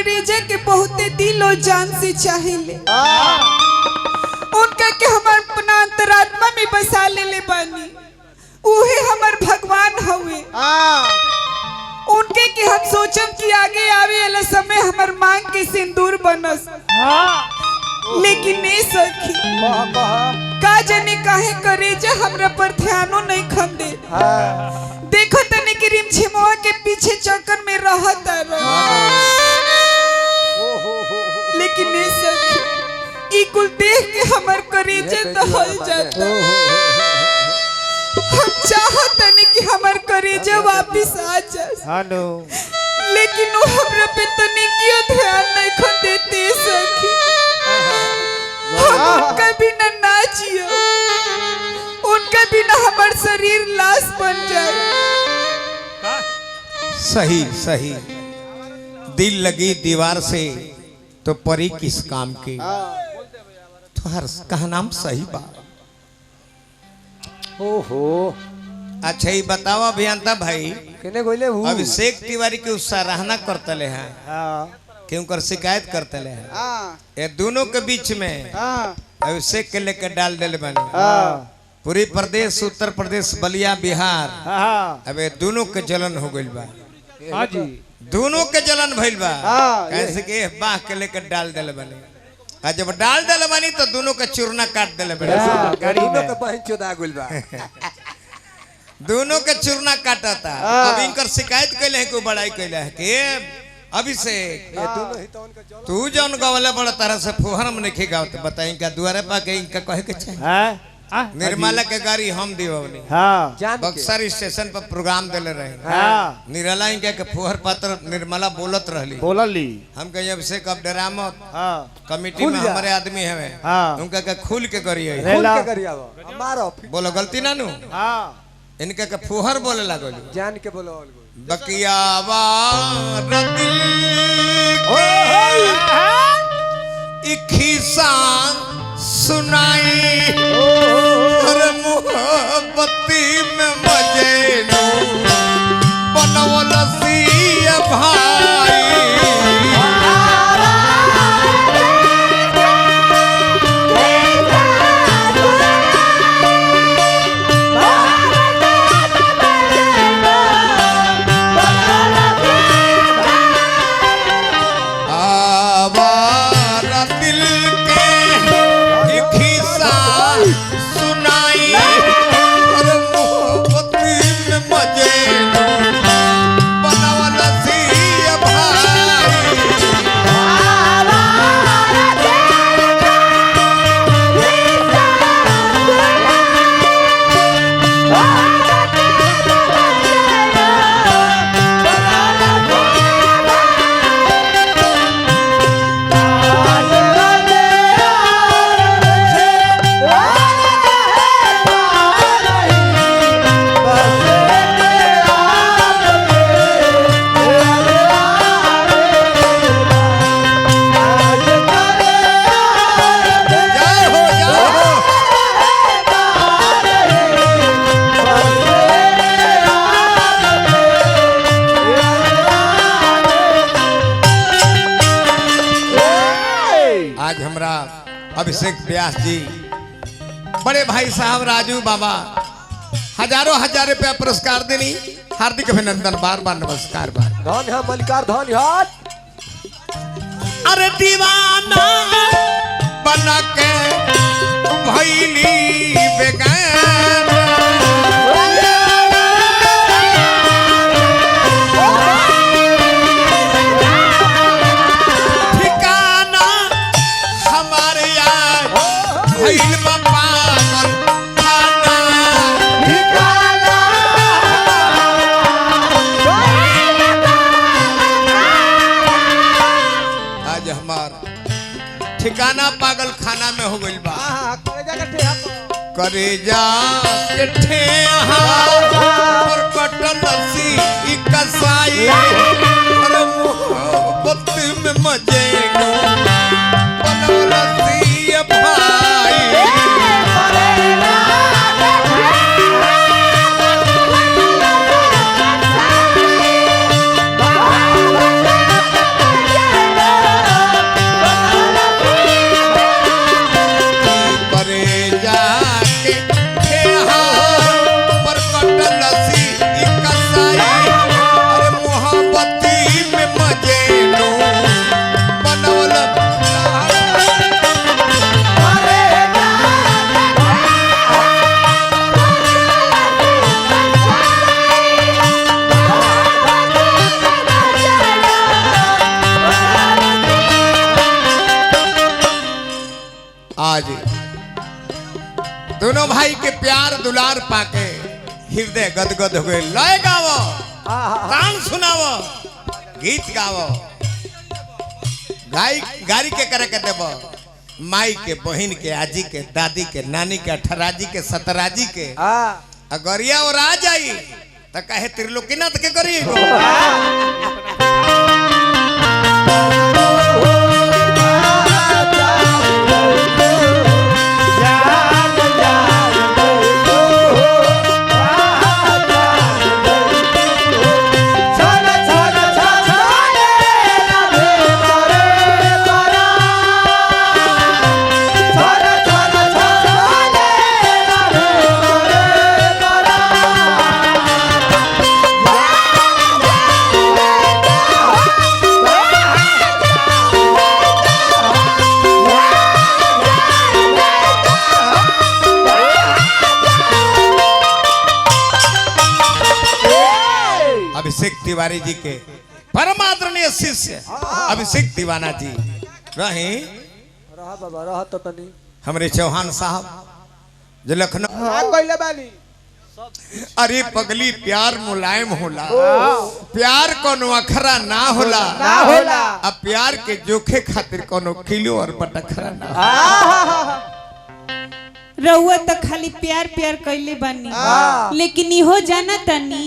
करेजा के बहुते दिल और जान से चाहिए। उनका के हमार अपना अंतरात्मा में बसा ले बानी, उहे हमार भगवान हुए। उनके के हम सोचम कि आगे आवे वाला समय हमार मांग के सिंदूर बनस, लेकिन नहीं सखी का जाने काहे करेजा हमरा पर ध्यानो नहीं खंदे। देखो तने कि रिमझिमवा के पीछे चक्कर में रहता लेकिन नहीं सखी ई कुल देख के हमार करेजा दहल जाता। हम चाहत नहीं कि हमार करेजा वापिस आ जाए, लेकिन वो हमरा पे तने क्यों ध्यान नहीं खंदेते सखी। हम उनका बिना ना जियो, उनका बिना हमार शरीर लाश बन जाए। सही सही दिल लगी दीवार से तो परी किस काम की। तो हर कहा नाम सही बात। ओहो अच्छा ये बताओ अभियंता भाई, केने गोले हूँ अभिषेक तिवारी के सराहना करतले हैं, क्यों कर शिकायत करतले हैं। ये दोनों के बीच में अभिषेक के लेकर डाल दिले बने पूरी प्रदेश, उत्तर प्रदेश, बलिया, बिहार। अब ये दोनों के जलन हो गइल बा। हाँ जी, दोनों के जलन भइल बा। कैसे के बाह के लेकर डाल दिले बने। आज जब डाल दिले बनी तो दोनों का चूरना काट दिले बने। दोनों का बहन चोदा गइल बा। दोनों के चूरना काटा था। अब इनकर शिकायत कैले है, कोई बड़ाई कैले है कि अभिषेक तू जौन गवले बड़ा तरह से फुहर में नहीं गाँव तो बताई क्या दुआरे पा के इनका कहे के चाहिए। निर्मला के गाड़ी हम दिवनी बक्सर स्टेशन पर प्रोग्राम दिले रहे। निराला इनका के फुहर पात्र निर्मला बोलत रहली। हम कहे अभिषेक अब डरामत कमेटी में हमारे आदमी है, उनका के खुल के करिए बोलो गलती ना नू। इनका के फुहर बोले लागल जान के बोलो बकियावा खिस्सा सुनाई मोहब्बती में मजे बनवल सिया भाई। अभिषेक व्यास जी, बड़े भाई साहब राजू बाबा हजारों हजार रुपया पुरस्कार देनी। हार्दिक अभिनंदन, बार बार नमस्कार। धन है मलिकार, धन है। अरे दीवाना बना के भैली बेगाना, ठिकाना हमारे यार भैल पागल खाना, ठिकाना आज हमार ठिकाना पागल खाना में हो गइल बा। करेजा के ठेहा और कटल सी कसाई और मोहब्बत में मजे बनौला सी भाई। जी दोनों भाई के प्यार दुलार पाके हृदय गदगद हो गए। लय गावो, तान सुनावो, गीत गावो। गाड़ी के करे के देबो माई के, बहन के, आजी के, दादी के, नानी के, अठराजी के, सतराजी के। अगरिया और आ जाई तो कहे त्रिलोकीनाथ के करी अभिषेक तिवारी जी के परमादरणीय शिष्य अभिषेक दीवाना जी रहे बाबा रहा तो तनी हमारे चौहान साहब जो लखनऊ। अरे पगली प्यार मुलायम होला, प्यार कोनो अखरा ना होला, अब प्यार के जोखे खातिर कोनो किलो और पटखरा ना। रहुआ तो खाली प्यार प्यार कैले बानी, लेकिन इहो जाना तनी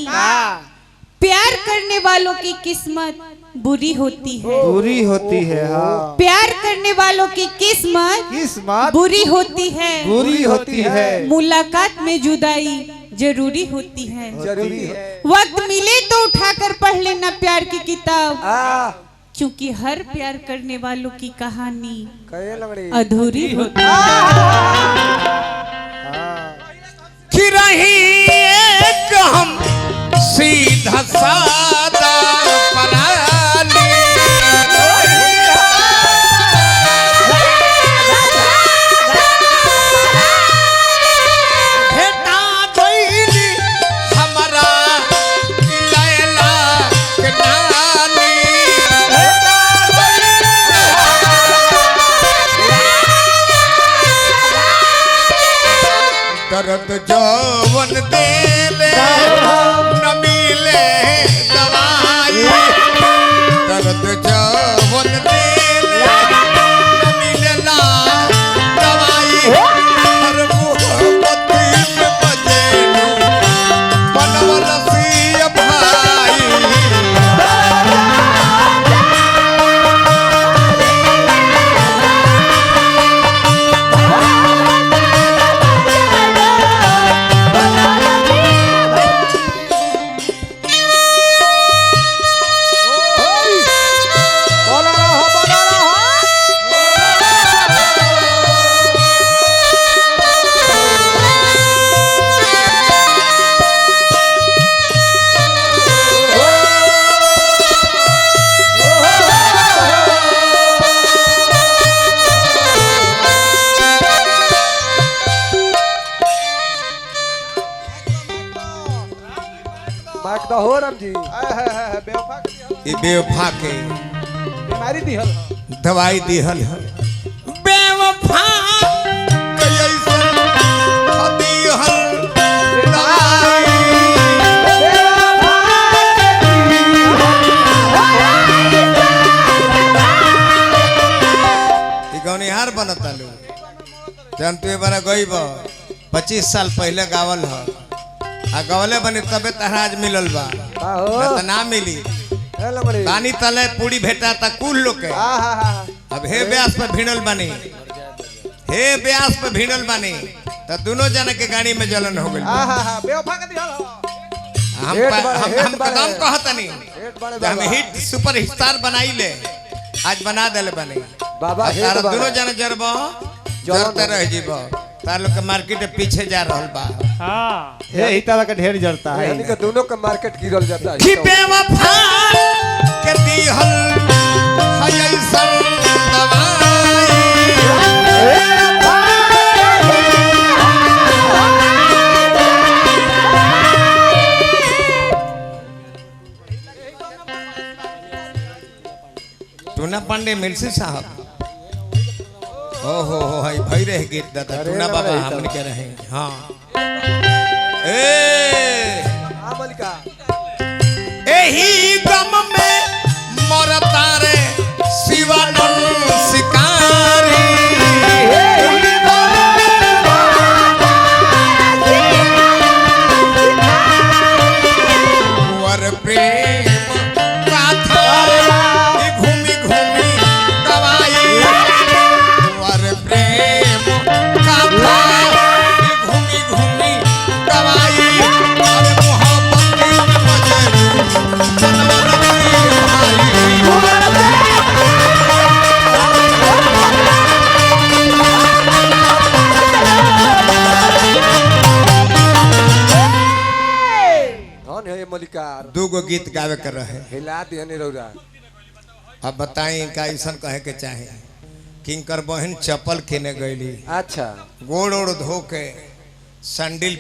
प्यार करने वालों की किस्मत बुरी होती है, बुरी होती है। हाँ प्यार करने वालों की किस्मत बुरी होती है, बुरी होती है। मुलाकात में जुदाई जरूरी होती है। जरूरी है। वक्त मिले तो उठाकर पढ़ लेना प्यार की किताब, क्योंकि हर प्यार करने वालों की कहानी अधूरी होती है। कि रही एक हम सीधा सादा पराली, भेटा गईली हमारा लैला के नानी। दर्द जौवन देले न मिले दवाई, दर्द जौवन देले न मिलेला दवाई। हर मोहब्बती में बजेलू बनवल सिय भाई। हो राम जी बेवफा के बीमारी दिहल दवाई दिहल है। बेवफा के ऐसन दिहल दवाई। ई गौनिहार बनता लो जन तू बारा गईब 25 साल पहले गावल ह आ गवले बने तबे तहराज मिलल बा, न ना मिली। पानी तले पूरी भेटा ता कुल लोग के। अब हे ब्यास पे भिड़ल बनी, हे ब्यास पे भिड़ल बनी तो दोनों जने के गाड़ी में जलन हो गई। हम कदम कहतनी हम हिट सुपर स्टार बनाई ले, आज बना देले बनी बाबा। तारा दोनों जने जरबो जरते रह जीबो, तार लोग के मार्केट पीछे जा रहल बा। हां यही तरह का ढेर जलता है, यानी कि दोनों का मार्केट गिरल जाता है। कि बेवफा के दिहल है ऐसन दवाई। टूना पांडे मिलसी साहब ओहो हो हाय भाई रह गीत दादा अरे टूना ना बाबा रही हमने तब। कह रहे हैं हाँ ए हाँ मलिका एही गम में मरता रे शिवानंद शिकारी वर प्रेम गाथा ई घूमी घूमी गवाई वर प्रेम गाथा ई घूमी घूमी गवाई और मोहब्बत में मजनू जनवन की धन है ये मलिकार दू गो गीत गावे कर रहे हिला दिया रौरा अब बताई इनका ऐसा कहे के चाहे किंकर बहन चप्पल किने गईली अच्छा गोड़ ओड़ धो के सैंडल